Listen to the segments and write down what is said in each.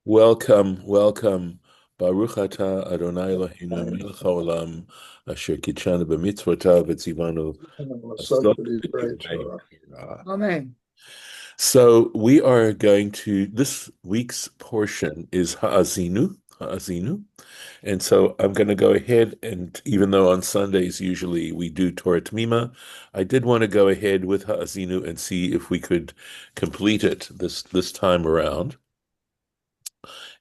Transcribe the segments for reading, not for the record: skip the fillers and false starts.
Welcome, welcome. Baruch atah Adonai Eloheinu melech haolam asher kitshanu b'mitzvotav v'tzivanu And asot to the great b'divrei Torah. Torah. Amen. So we are going to, this week's portion is Ha'azinu. And so I'm going to go ahead and even though on Sundays usually we do Torah Tmima, I did want to go ahead with Ha'azinu and see if we could complete it this time around.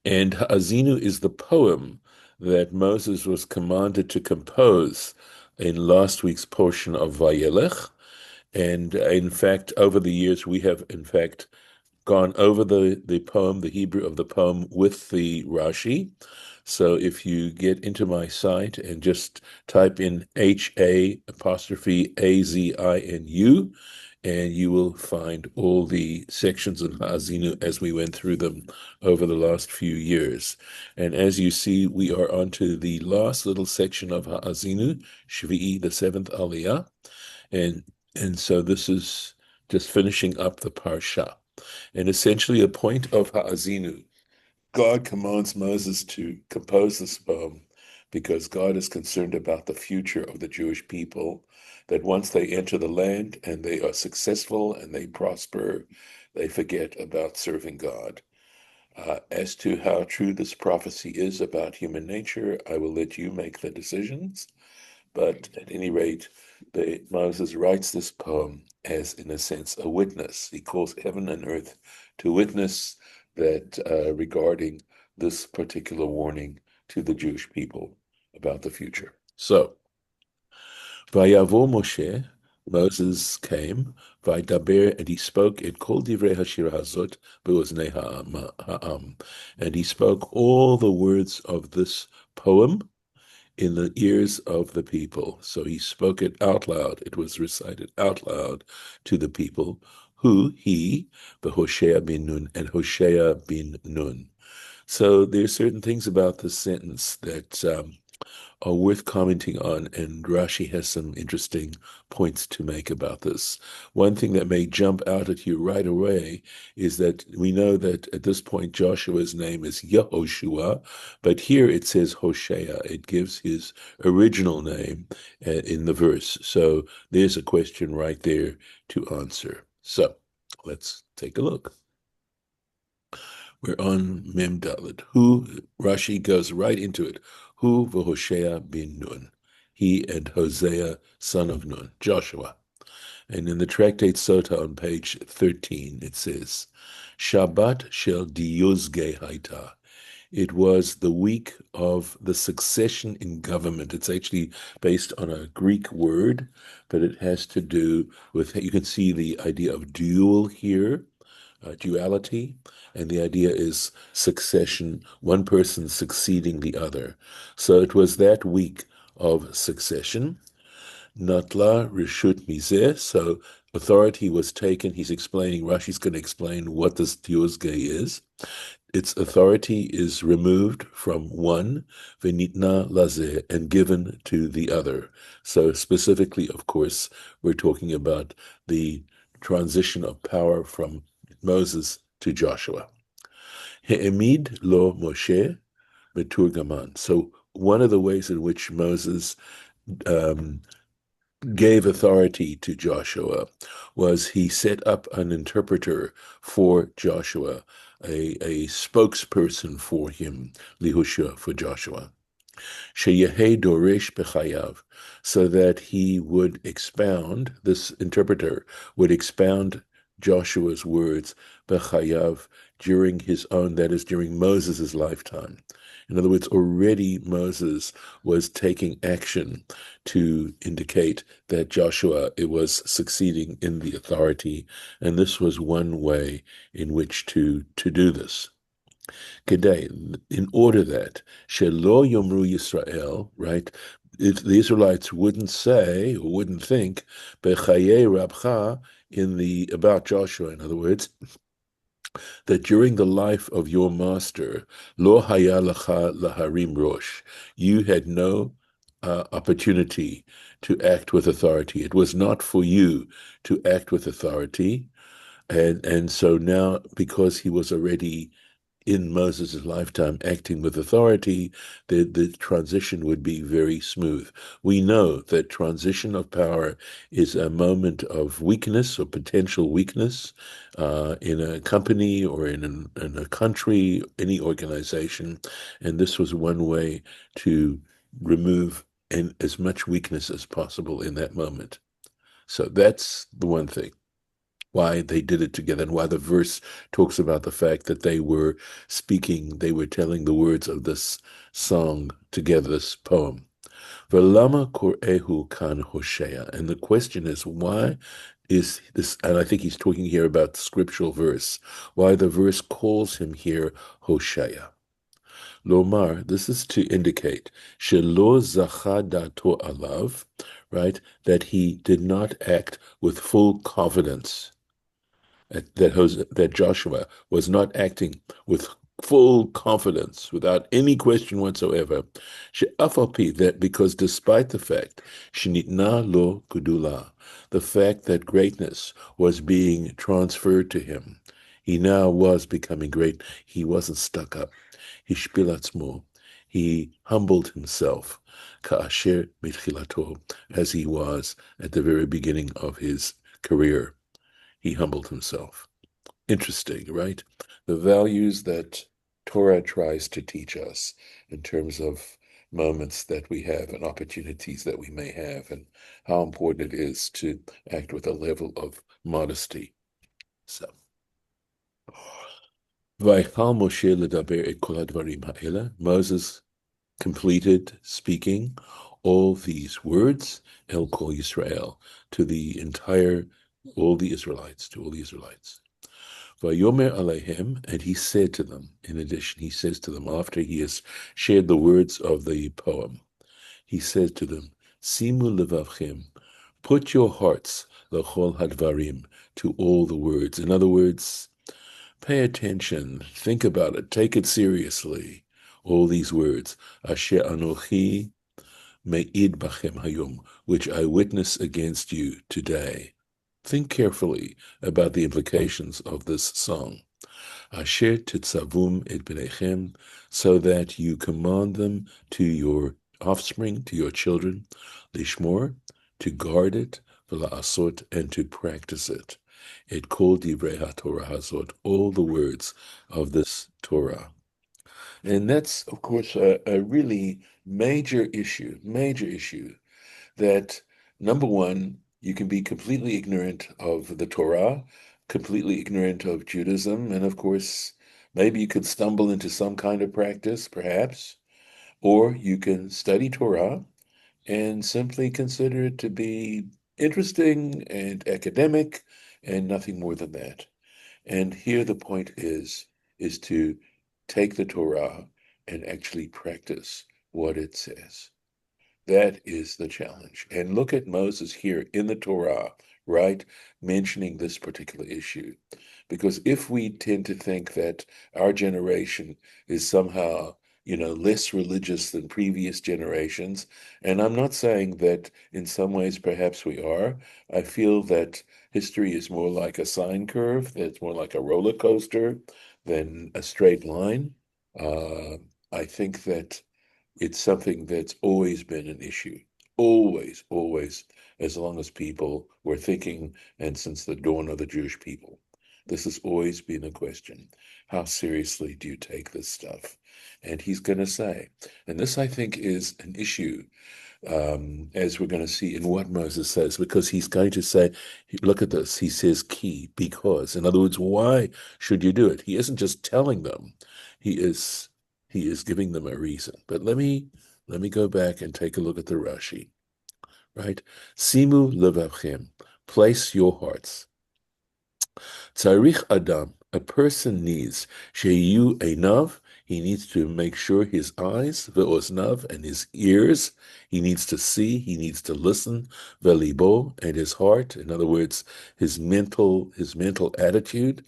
And Ha'azinu is the poem that Moses was commanded to compose in last week's portion of Vayelech. And in fact, over the years, we have in fact gone over the poem, the Hebrew of the poem with the Rashi. So if you get into my site and just type in HA''AZINU, and you will find all the sections of Ha'azinu as we went through them over the last few years. And as you see, we are onto the last little section of Ha'azinu, Shvi'i, the seventh Aliyah. And and so this is just finishing up the Parsha. And essentially, the point of Ha'azinu, God commands Moses to compose this poem because God is concerned about the future of the Jewish people, that once they enter the land and they are successful and they prosper, they forget about serving God. As to how true this prophecy is about human nature, I will let you make the decisions. But at any rate, Moses writes this poem as, in a sense, a witness. He calls heaven and earth to witness that regarding this particular warning to the Jewish people about the future. So, Vayavo Moshe, Moses came, Vaydaber, and he spoke in Kol Divrei Hashir Hazot Beoznei Ha'am, and he spoke all the words of this poem in the ears of the people. So he spoke it out loud. It was recited out loud to the people, who he, the Hoshea bin Nun, and Hoshea bin Nun. So there's certain things about this sentence that are worth commenting on, and Rashi has some interesting points to make about this. One thing that may jump out at you right away is that we know that at this point Joshua's name is Yehoshua, but here it says Hoshea. It gives his original name in the verse. So there's a question right there to answer. So let's take a look. We're on Mem Dalet. Who, Rashi goes right into it. Who Hoshea bin Nun. He and Hosea, son of Nun, Joshua. And in the Tractate Sota on page 13, it says, Shabbat shel Diyuzge Haita. It was the week of the succession in government. It's actually based on a Greek word, but it has to do with, you can see the idea of dual here, duality, and the idea is succession, one person succeeding the other. So it was that week of succession. Natla Rishut Mizeh, so authority was taken. He's explaining, Rashi's going to explain what this Diosge is. Its authority is removed from one, Venitna Lazeh, and given to the other. So specifically, of course, we're talking about the transition of power from Moses to Joshua. He'emid lo Moshe beturgaman. So one of the ways in which Moses um, gave authority to Joshua was he set up an interpreter for Joshua, a spokesperson for him, Lihushua, for Joshua. Sheyehe Doresh Bechayav, so that he would expound, this interpreter would expound Joshua's words, Bechayav, during his own, that is, during Moses' lifetime. In other words, already Moses was taking action to indicate that Joshua it was succeeding in the authority, and this was one way in which to do this. Kedai, in order that Shelo Yomru Yisrael, right? The Israelites wouldn't say or wouldn't think Bechaye Rabcha in the about Joshua, in other words, that during the life of your master, Lo Haya Lacha Laharim Rosh, you had no opportunity to act with authority. It was not for you to act with authority. And so now, because he was already in Moses' lifetime acting with authority, the transition would be very smooth. We know that transition of power is a moment of weakness or potential weakness in a company or in a country, any organization. And this was one way to remove as much weakness as possible in that moment. So that's the one thing why they did it together and why the verse talks about the fact that they were speaking, they were telling the words of this song together, this poem. Velama korehu kan Hosea. And the question is, why is this, and I think he's talking here about the scriptural verse, why the verse calls him here Hosea. Lomar, this is to indicate, shelo zacha dato alav, right, that he did not act with full confidence that Joshua was not acting with full confidence, without any question whatsoever. That because despite the fact, shenitna lo kudula, the fact that greatness was being transferred to him, he now was becoming great. He wasn't stuck up. He shpilatzmo. He humbled himself, ka'asher mitchilato, as he was at the very beginning of his career. He humbled himself. Interesting, right? The values that Torah tries to teach us in terms of moments that we have and opportunities that we may have, and how important it is to act with a level of modesty. So, Moses completed speaking all these words, El Kol Yisrael, to the entire, all the Israelites, to all the Israelites. Vayomer Alehem, and he said to them, in addition, he says to them after he has shared the words of the poem, he says to them, Simu levavchem, put your hearts, lechol hadvarim, to all the words. In other words, pay attention, think about it, take it seriously. All these words, Asher Anochi me'id bachem hayom, which I witness against you today. Think carefully about the implications of this song. Asher titzavum et bnechem, so that you command them to your offspring, to your children, lishmor, to guard it, v'la'asot, and to practice it. Et kol divrei haTorah hazot, all the words of this Torah. And that's, of course, a really major issue that number one, you can be completely ignorant of the Torah, completely ignorant of Judaism, and of course, maybe you could stumble into some kind of practice, perhaps, or you can study Torah and simply consider it to be interesting and academic and nothing more than that. And here the point is to take the Torah and actually practice what it says. That is the challenge. And look at Moses here in the Torah, right, mentioning this particular issue. Because if we tend to think that our generation is somehow, less religious than previous generations, and I'm not saying that in some ways perhaps we are, I feel that history is more like a sine curve, that's more like a roller coaster than a straight line. I think that it's something that's always been an issue. Always, as long as people were thinking, and since the dawn of the Jewish people. This has always been a question. How seriously do you take this stuff? And he's going to say, and this I think is an issue, as we're going to see in what Moses says, because he's going to say, look at this, he says key, because. In other words, why should you do it? He isn't just telling them, he is he is giving them a reason. But let me go back and take a look at the Rashi, right? Simu levavchem, place your hearts. Tzarich Adam, a person needs, sheyu einav, he needs to make sure his eyes, ve'oznav, and his ears, he needs to see, he needs to listen, ve'libo, and his heart, in other words, his mental attitude,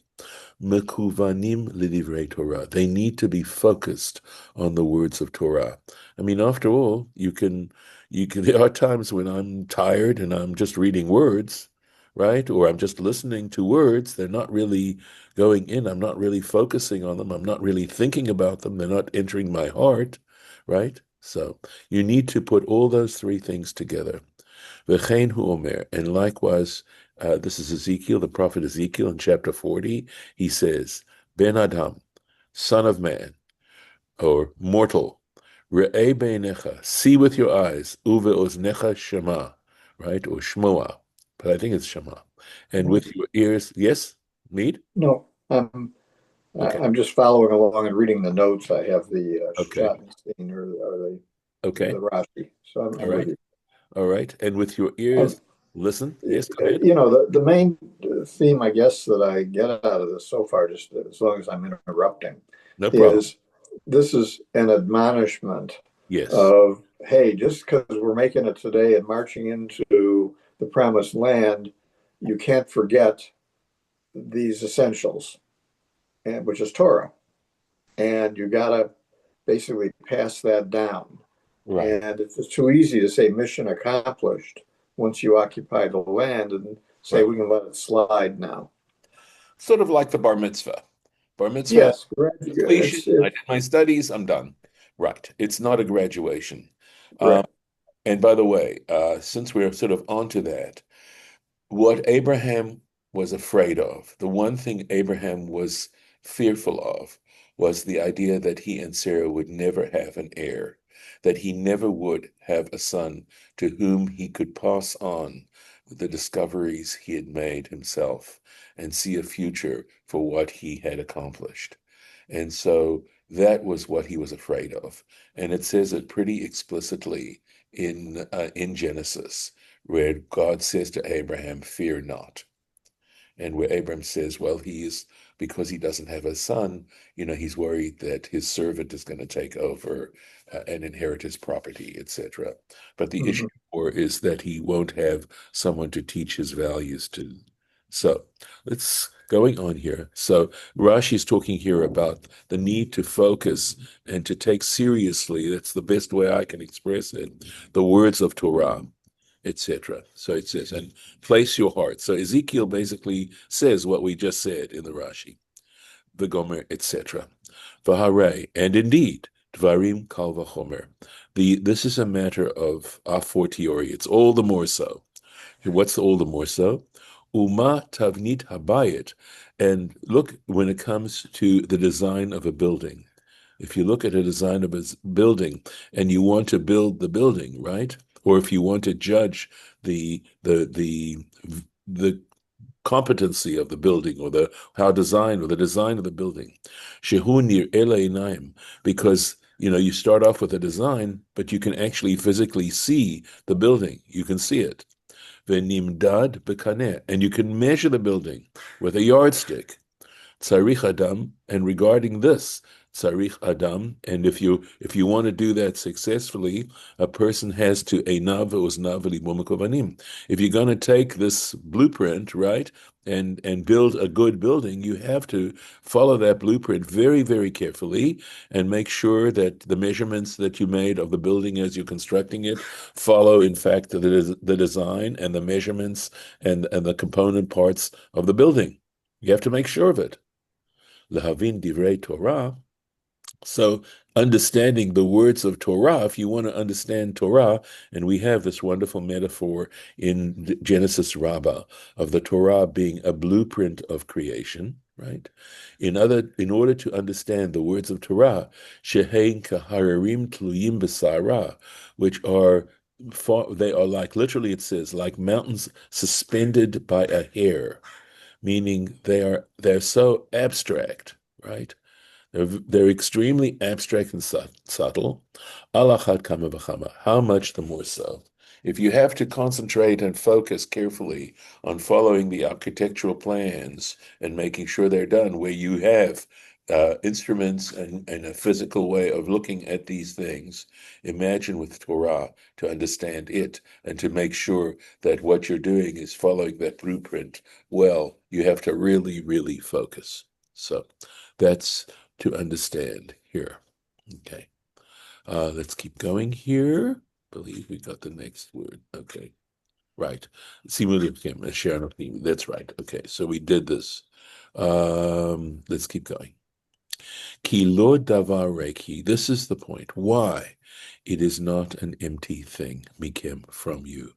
mekuvanim lidivrei Torah. They need to be focused on the words of Torah. I mean, after all, there are times when I'm tired and I'm just reading words, right? Or I'm just listening to words. They're not really going in. I'm not really focusing on them. I'm not really thinking about them. They're not entering my heart, right? So you need to put all those three things together. V'chein hu omer, and likewise, this is Ezekiel, the prophet Ezekiel in chapter 40. He says, Ben Adam, son of man, or mortal, re'eh beinecha, see with your eyes, uve oznecha shema, right, or shmoa, but I think it's shema, and No, with your ears, yes, mead, no, okay, I'm just following along and reading the notes. I have the okay, Shottenstein or the okay, Rashi, so all I'm with right, you. all right, and with your Um, ears, listen, yes, go ahead, the main theme, I guess, that I get out of this so far, just as long as I'm interrupting, no problem, is this is an admonishment yes, of, hey, just because we're making it today and marching into the promised land, you can't forget these essentials, and which is Torah, and you got to basically pass that down. right, And it's too easy to say mission accomplished once you occupy the land and say right. we can let it slide now. Sort of like the bar mitzvah. Bar mitzvah, Yes, correct. completion. I did my studies. I'm done. Right. It's not a graduation. Um, Correct. and by the way, since we're sort of onto that, what Abraham was afraid of, the one thing Abraham was fearful of, was the idea that he and Sarah would never have an heir, that he never would have a son to whom he could pass on the discoveries he had made himself and see a future for what he had accomplished. And so that was what he was afraid of. And it says it pretty explicitly in Genesis where God says to Abraham, "Fear not." And where Abraham says, well, because he doesn't have a son, he's worried that his servant is going to take over and inherit his property, etc. But the issue Mhm. or is that he won't have someone to teach his values to. So let's going on here. So Rashi is talking here about the need to focus and to take seriously, that's the best way I can express it, the words of Torah, etc. So it says, and place your heart. So Ezekiel basically says what we just said in the Rashi, the Gomer, etc. V'harei, and indeed, Dvarim kal v'chomer. This is a matter of a fortiori. It's all the more so. What's all the more so? Uma tavnit habayit. And look, when it comes to the design of a building, if you look at a design of a building and you want to build the building, right? Or if you want to judge the the the the competency of the building or the how design or the design of the building, shehu nir naim, because you start off with a design, but you can actually physically see the building. You can see it. Venimdad bekaneh, and you can measure the building with a yardstick. Tzarich Adam, and regarding this, Tzarich Adam, and if you want to do that successfully, a person has to einav uznav libum. If you're going to take this blueprint, right, and build a good building, you have to follow that blueprint very, very carefully and make sure that the measurements that you made of the building as you're constructing it follow, in fact, the design and the measurements and the component parts of the building. You have to make sure of it. Lahavin divrei Torah. So understanding the words of Torah, if you want to understand Torah, and we have this wonderful metaphor in Genesis Rabbah of the Torah being a blueprint of creation, right? In order to understand the words of Torah, shehein kahararim tluyim b'sara, which are they are like, literally it says, like mountains suspended by a hair, meaning they're so abstract, right? They're extremely abstract and subtle. Alachat kama v'chama. How much the more so? If you have to concentrate and focus carefully on following the architectural plans and making sure they're done, where you have instruments and a physical way of looking at these things, imagine with Torah to understand it and to make sure that what you're doing is following that blueprint well. You have to really, really focus. So that's to understand here. Okay. Let's keep going here. Believe we got the next word. Okay. Right. Simulikim, Sharon. That's right. Okay, so we did this. Let's keep going. Ki lo davar reki. This is the point. Why? It is not an empty thing, mikim, from you.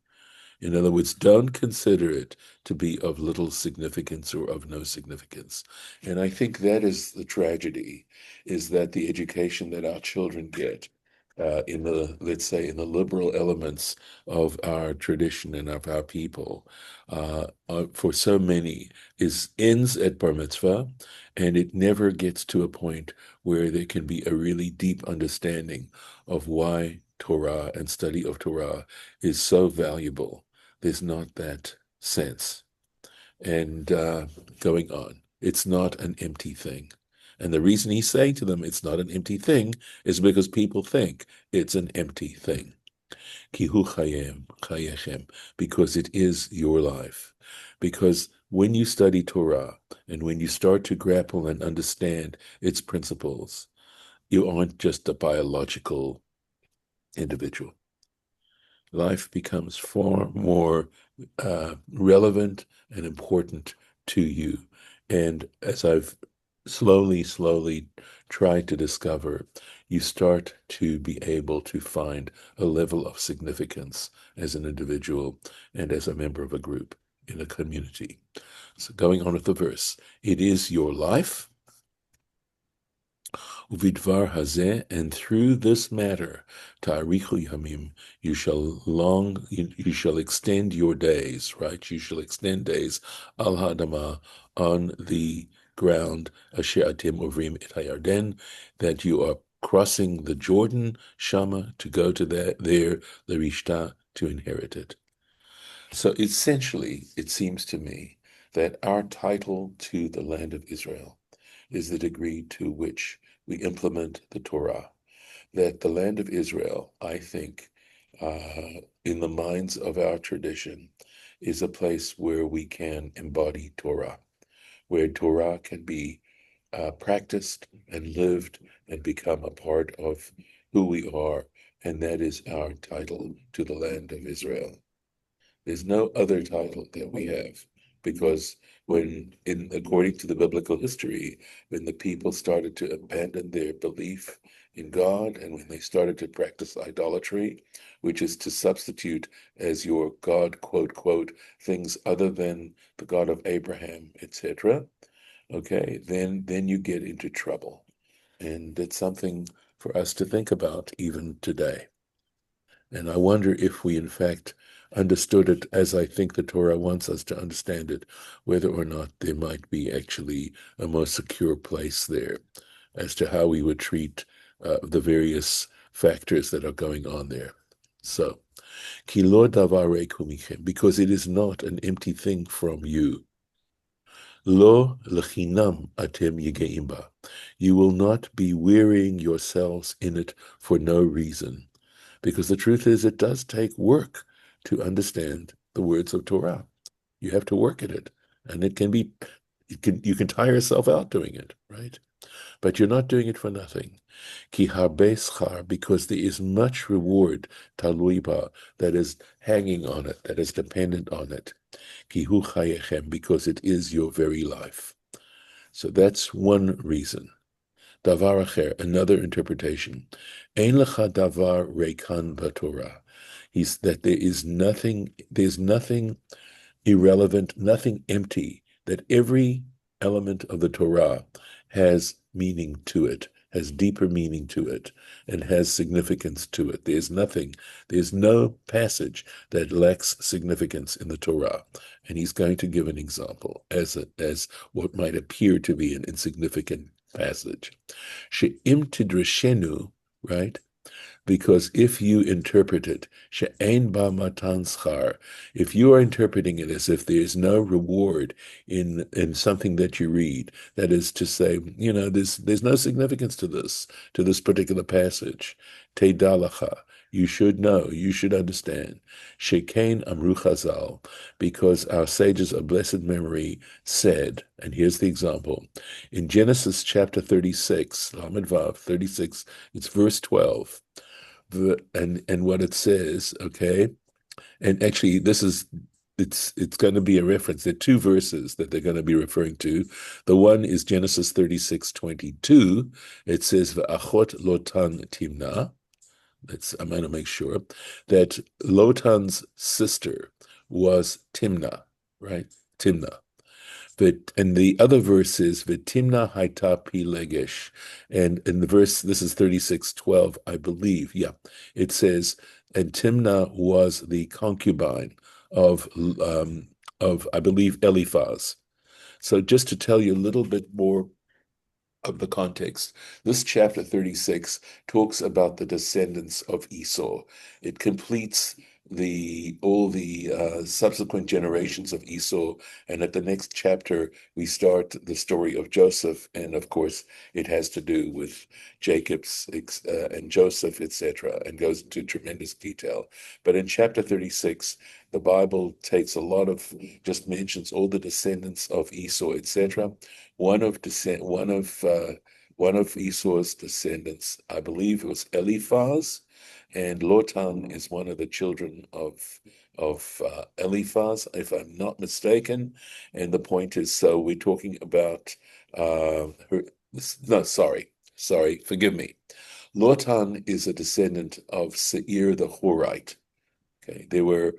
In other words, don't consider it to be of little significance or of no significance. And I think that is the tragedy, is that the education that our children get in the, let's say, in the liberal elements of our tradition and of our people, for so many, ends at bar mitzvah, and it never gets to a point where there can be a really deep understanding of why Torah and study of Torah is so valuable. There's not that sense. And going on, it's not an empty thing. And the reason he's saying to them it's not an empty thing is because people think it's an empty thing. Kihu chayem, chayechem, because it is your life. Because when you study Torah and when you start to grapple and understand its principles, you aren't just a biological individual. Life becomes far more relevant and important to you. And as I've slowly tried to discover, you start to be able to find a level of significance as an individual and as a member of a group in a community. So going on with the verse, it is your life. Uvidvar hazeh, and through this matter, ta'arichu yamim, you shall extend your days, right? You shall extend days, al hadama, on the ground, asher atim ovrim et hayarden, that you are crossing the Jordan, Shama, to go to there, the Rishta, to inherit it. So essentially, it seems to me that our title to the land of Israel is the degree to which we implement the Torah. That the land of Israel, I think, in the minds of our tradition, is a place where we can embody Torah, where Torah can be practiced and lived and become a part of who we are. And that is our title to the land of Israel. There's no other title that we have because according to the biblical history, when the people started to abandon their belief in God and when they started to practice idolatry, which is to substitute as your God, quote, quote, things other than the God of Abraham, etc., okay, then you get into trouble. And it's something for us to think about even today. And I wonder if we, in fact, understood it as I think the Torah wants us to understand it, whether or not there might be actually a more secure place there as to how we would treat the various factors that are going on there. So, ki lo davar reku michem, because it is not an empty thing from you. Lo lechinam atem yegeim ba. You will not be wearying yourselves in it for no reason. Because the truth is, it does take work to understand the words of Torah. You have to work at it, and you can tire yourself out doing it, right? But you're not doing it for nothing. Ki harbe schar, because there is much reward, talui ba, that is hanging on it, that is dependent on it. Ki hu chayechem, because it is your very life. So that's one reason. Davar acher, another interpretation. Ein lecha davar rekan b'Torah. He's that there's nothing irrelevant, nothing empty, that every element of the Torah has meaning to it, has deeper meaning to it, and has significance to it. There's no passage that lacks significance in the Torah. And he's going to give an example as what might appear to be an insignificant passage. She'im tidrashenu, right? Because if you interpret it, she'ein ba matan schar, if you are interpreting it as if there is no reward in something that you read, that is to say, there's no significance to this particular passage. Teidalacha, you should know, you should understand. Shekain amru chazal, because our sages of blessed memory said, and here's the example, in Genesis chapter 36, Lamed Vav 36, it's verse 12. And what it says, okay? And actually, it's going to be a reference. There are two verses that they're going to be referring to. The one is Genesis 36:22. It says, "V'achot lotan timna." I'm going to make sure that Lotan's sister was Timna, right? Timna. But and the other verse is Vitimna Haita Pilegesh. And in the verse, this is 36:12, I believe. Yeah. It says, and Timna was the concubine of I believe Eliphaz. So just to tell you a little bit more of the context. This chapter 36 talks about the descendants of Esau. It completes the all the subsequent generations of Esau, and at the next chapter we start the story of Joseph, and of course it has to do with Jacob's and Joseph, etc., and goes into tremendous detail. But in chapter 36, the Bible takes a lot of just mentions all the descendants of Esau, etc. One of descent, one of Esau's descendants, I believe it was Eliphaz, and Lotan is one of the children of Eliphaz, if I'm not mistaken. And the point is, so we're talking about her. No, sorry, forgive me. Lotan is a descendant of Seir the Horite. Okay, there were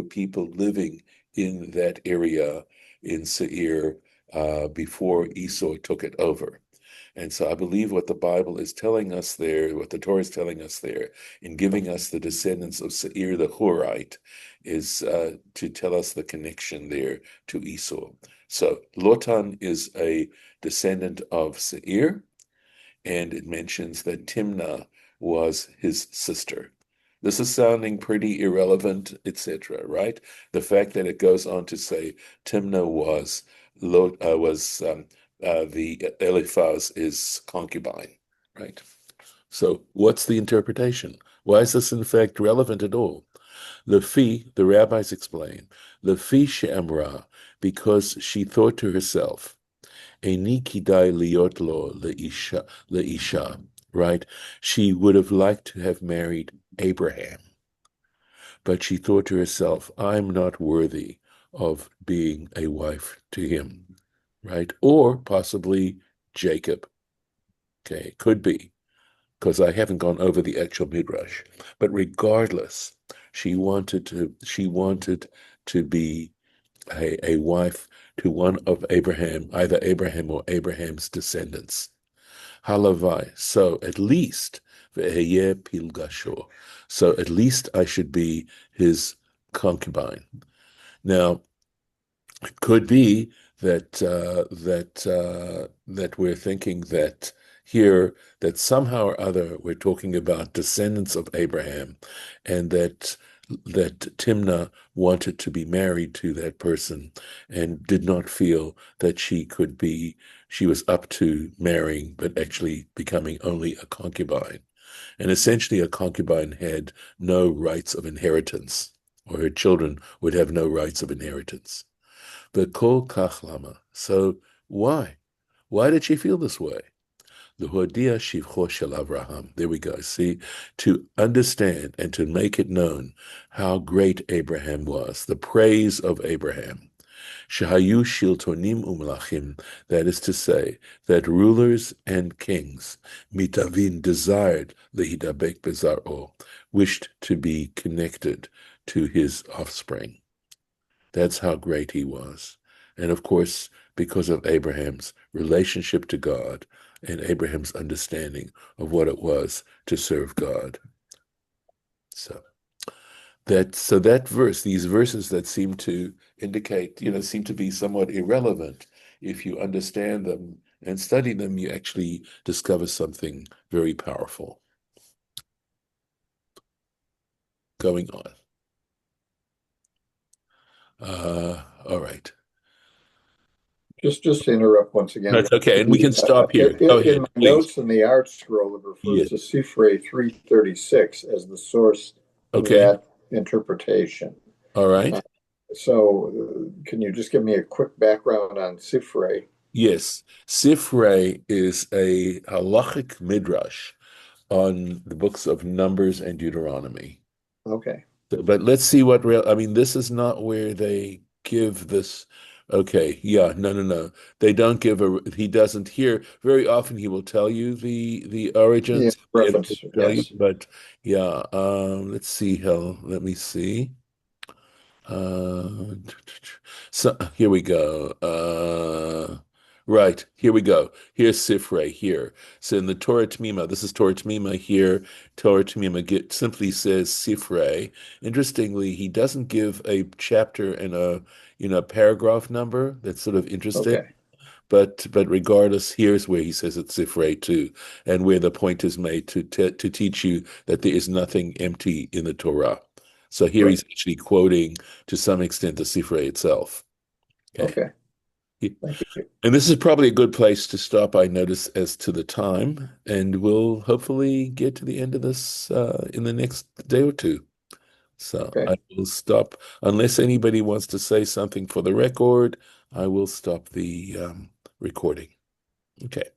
people living in that area in Seir before Esau took it over. And so I believe what the Bible is telling us there, what the Torah is telling us there, in giving us the descendants of Seir the Horite, is to tell us the connection there to Esau. So Lotan is a descendant of Seir, and it mentions that Timnah was his sister. This is sounding pretty irrelevant, etc., right? The fact that it goes on to say Timnah was the Eliphaz's concubine, right? So what's the interpretation? Why is this in fact relevant at all? Lefi, the rabbis explain, Lefi she'amra, because she thought to herself, Eini kidai liot lo leisha, right? She would have liked to have married Abraham, but she thought to herself, I'm not worthy of being a wife to him, right? Or possibly Jacob. Okay, could be, because I haven't gone over the actual midrash. But regardless, she wanted to be a wife to one of Abraham, either Abraham or Abraham's descendants. Halavai. So at least ve'ehye pilgasho. So at least I should be his concubine. Now, it could be that we're thinking that here that somehow or other we're talking about descendants of Abraham, and that Timnah wanted to be married to that person and did not feel that she was up to marrying, but actually becoming only a concubine. And essentially, a concubine had no rights of inheritance, or her children would have no rights of inheritance. V'kol kach lama. So why? Why did she feel this way? L'hodia shivcho shel Avraham. There we go. See, to understand and to make it known how great Abraham was, the praise of Abraham. Shahayu shiltonim umlachim. That is to say, that rulers and kings, mitavin, desired lehidabek bezaro, wished to be connected to his offspring. That's how great he was. And of course, because of Abraham's relationship to God and Abraham's understanding of what it was to serve God. So that verse, these verses that seem to indicate, seem to be somewhat irrelevant. If you understand them and study them, you actually discover something very powerful going on. All right. Just to interrupt once again, That's okay. And we can stop here. Go in ahead, my please. notes in the art scroll, it refers Yes. to Sifrei 336 as the source of Okay. that interpretation. All right. Can you just give me a quick background on Sifrei? Yes, Sifrei is a halachic midrash on the books of Numbers and Deuteronomy. Okay. But let's see what real, I mean, this is not where they give this. Okay, yeah, no, no, no. They don't give he doesn't here. Very often he will tell you the Yeah, origins, and he'll reference, tell you, yes. but yeah, let's see how, let me see. Uh, so here we go. Right, here we go. Here's Sifrei here. So in the Torah Tamima, this is Torah Tamima here. Torah Tamima simply says Sifrei. Interestingly, he doesn't give a chapter and a paragraph number. That's sort of interesting. Okay, But regardless, here's where he says it's Sifrei too, and where the point is made to teach you that there is nothing empty in the Torah. So here right. he's actually quoting to some extent the Sifrei itself. Okay. Okay, thank you. And this is probably a good place to stop, I notice, as to the time, and we'll hopefully get to the end of this in the next day or two. So Okay. I will stop unless anybody wants to say something for the record. I will stop the recording. Okay.